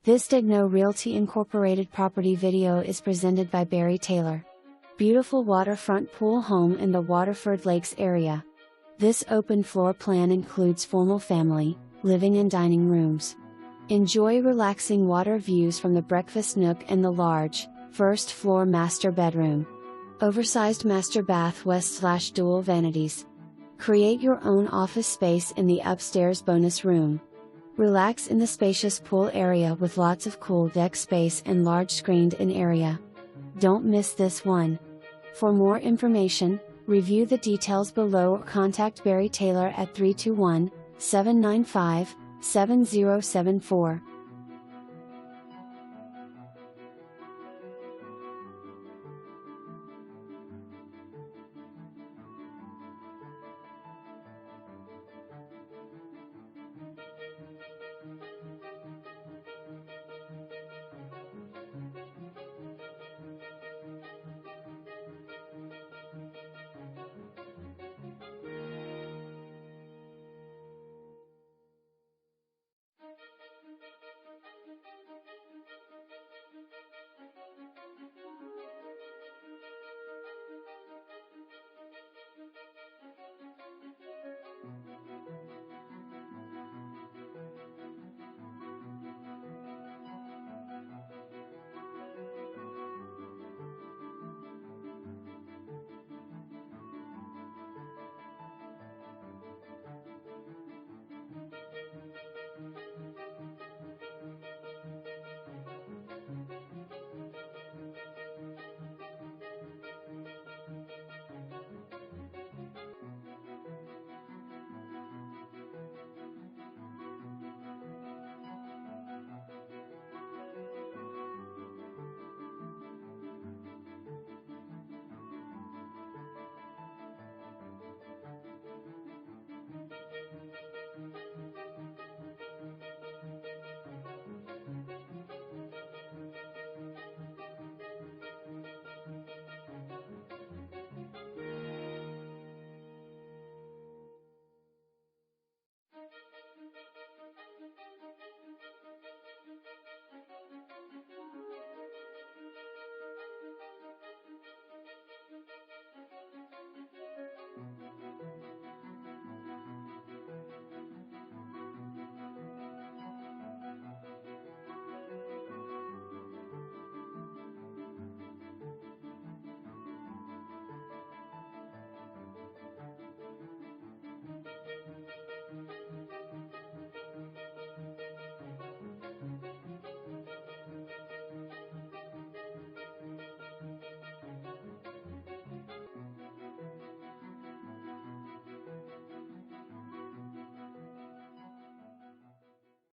This Daignault Realty Incorporated property video is presented by Barry Taylor. Beautiful waterfront pool home in the Waterford Lakes area. This open floor plan includes formal family, living and dining rooms. Enjoy relaxing water views from the breakfast nook and the large, first floor master bedroom. Oversized master bath west/dual vanities. Create your own office space in the upstairs bonus room. Relax in the spacious pool area with lots of cool deck space and large screened-in area. Don't miss this one. For more information, review the details below or contact Barry Taylor at 321-795-7074.